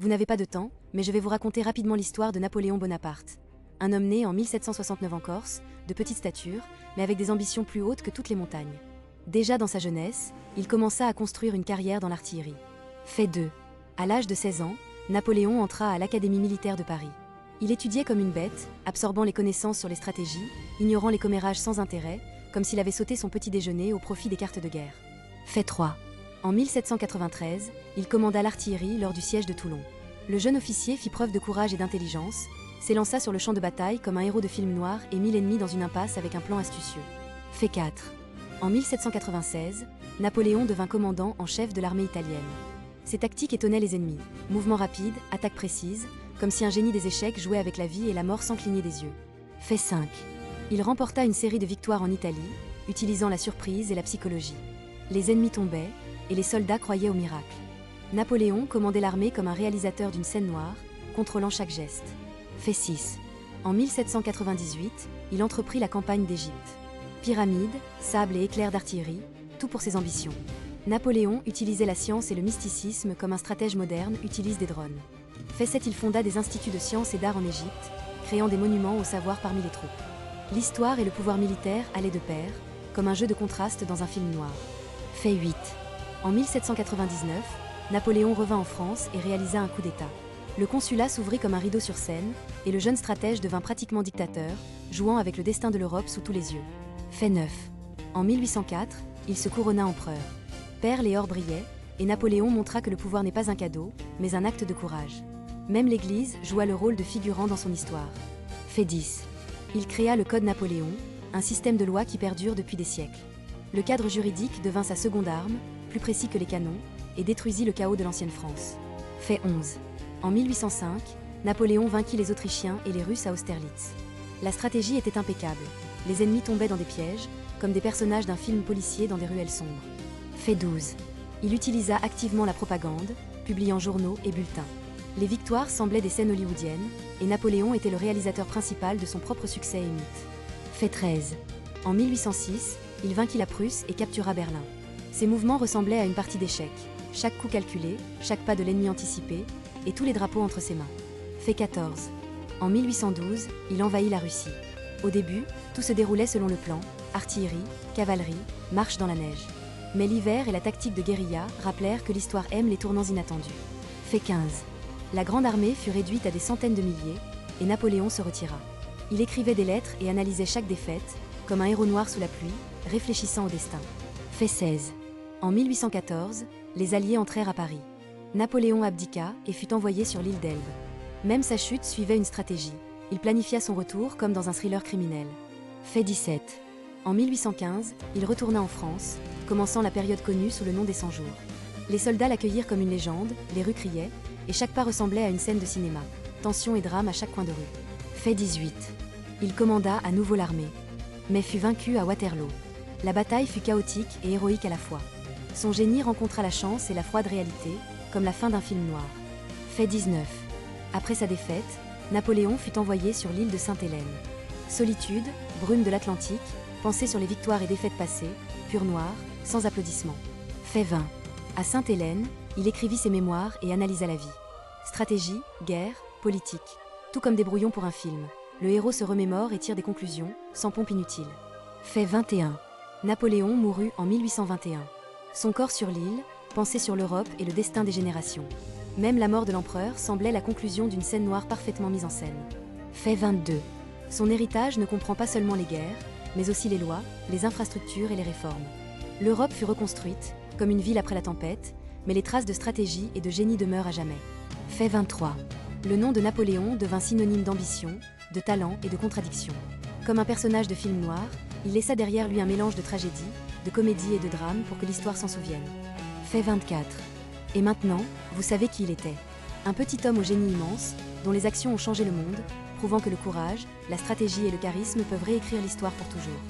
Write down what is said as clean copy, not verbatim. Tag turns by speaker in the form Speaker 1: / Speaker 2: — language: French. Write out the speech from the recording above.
Speaker 1: Vous n'avez pas de temps, mais je vais vous raconter rapidement l'histoire de Napoléon Bonaparte. Un homme né en 1769 en Corse, de petite stature, mais avec des ambitions plus hautes que toutes les montagnes. Déjà dans sa jeunesse, il commença à construire une carrière dans l'artillerie. Fait 2. À l'âge de 16 ans, Napoléon entra à l'Académie militaire de Paris. Il étudiait comme une bête, absorbant les connaissances sur les stratégies, ignorant les commérages sans intérêt, comme s'il avait sauté son petit déjeuner au profit des cartes de guerre. Fait 3. En 1793, il commanda l'artillerie lors du siège de Toulon. Le jeune officier fit preuve de courage et d'intelligence, s'élança sur le champ de bataille comme un héros de film noir et mit l'ennemi dans une impasse avec un plan astucieux. Fait 4. En 1796, Napoléon devint commandant en chef de l'armée italienne. Ses tactiques étonnaient les ennemis. Mouvements rapides, attaques précises, comme si un génie des échecs jouait avec la vie et la mort sans cligner des yeux. Fait 5. Il remporta une série de victoires en Italie, utilisant la surprise et la psychologie. Les ennemis tombaient, et les soldats croyaient au miracle. Napoléon commandait l'armée comme un réalisateur d'une scène noire, contrôlant chaque geste. Fait 6. En 1798, il entreprit la campagne d'Égypte. Pyramides, sable et éclairs d'artillerie, tout pour ses ambitions. Napoléon utilisait la science et le mysticisme comme un stratège moderne utilise des drones. Fait 7. Il fonda des instituts de sciences et d'art en Égypte, créant des monuments au savoir parmi les troupes. L'histoire et le pouvoir militaire allaient de pair, comme un jeu de contraste dans un film noir. Fait 8. En 1799, Napoléon revint en France et réalisa un coup d'État. Le consulat s'ouvrit comme un rideau sur scène, et le jeune stratège devint pratiquement dictateur, jouant avec le destin de l'Europe sous tous les yeux. Fait 9. En 1804, il se couronna empereur. Perles et or brillaient, et Napoléon montra que le pouvoir n'est pas un cadeau, mais un acte de courage. Même l'Église joua le rôle de figurant dans son histoire. Fait 10. Il créa le Code Napoléon, un système de loi qui perdure depuis des siècles. Le cadre juridique devint sa seconde arme, plus précis que les canons, et détruisit le chaos de l'ancienne France. Fait 11. En 1805, Napoléon vainquit les Autrichiens et les Russes à Austerlitz. La stratégie était impeccable. Les ennemis tombaient dans des pièges, comme des personnages d'un film policier dans des ruelles sombres. Fait 12. Il utilisa activement la propagande, publiant journaux et bulletins. Les victoires semblaient des scènes hollywoodiennes, et Napoléon était le réalisateur principal de son propre succès et mythe. Fait 13. En 1806, il vainquit la Prusse et captura Berlin. Ses mouvements ressemblaient à une partie d'échecs. Chaque coup calculé, chaque pas de l'ennemi anticipé, et tous les drapeaux entre ses mains. Fait 14. En 1812, il envahit la Russie. Au début, tout se déroulait selon le plan, artillerie, cavalerie, marche dans la neige. Mais l'hiver et la tactique de guérilla rappelèrent que l'histoire aime les tournants inattendus. Fait 15. La grande armée fut réduite à des centaines de milliers, et Napoléon se retira. Il écrivait des lettres et analysait chaque défaite, comme un héros noir sous la pluie, réfléchissant au destin. Fait 16. En 1814, les Alliés entrèrent à Paris. Napoléon abdiqua et fut envoyé sur l'île d'Elbe. Même sa chute suivait une stratégie. Il planifia son retour comme dans un thriller criminel. Fait 17. En 1815, il retourna en France, commençant la période connue sous le nom des 100 jours. Les soldats l'accueillirent comme une légende, les rues criaient, et chaque pas ressemblait à une scène de cinéma. Tension et drame à chaque coin de rue. Fait 18. Il commanda à nouveau l'armée, mais fut vaincu à Waterloo. La bataille fut chaotique et héroïque à la fois. Son génie rencontra la chance et la froide réalité, comme la fin d'un film noir. Fait 19. Après sa défaite, Napoléon fut envoyé sur l'île de Sainte-Hélène. Solitude, brume de l'Atlantique, pensée sur les victoires et défaites passées, pur noir, sans applaudissements. Fait 20. À Sainte-Hélène, il écrivit ses mémoires et analysa la vie. Stratégie, guerre, politique. Tout comme des brouillons pour un film. Le héros se remémore et tire des conclusions, sans pompe inutile. Fait 21. Napoléon mourut en 1821. Son corps sur l'île, pensée sur l'Europe et le destin des générations. Même la mort de l'empereur semblait la conclusion d'une scène noire parfaitement mise en scène. Fait 22. Son héritage ne comprend pas seulement les guerres, mais aussi les lois, les infrastructures et les réformes. L'Europe fut reconstruite, comme une ville après la tempête, mais les traces de stratégie et de génie demeurent à jamais. Fait 23. Le nom de Napoléon devint synonyme d'ambition, de talent et de contradiction. Comme un personnage de film noir, il laissa derrière lui un mélange de tragédie, de comédie et de drame pour que l'histoire s'en souvienne. Fait 24. Et maintenant, vous savez qui il était. Un petit homme au génie immense, dont les actions ont changé le monde, prouvant que le courage, la stratégie et le charisme peuvent réécrire l'histoire pour toujours.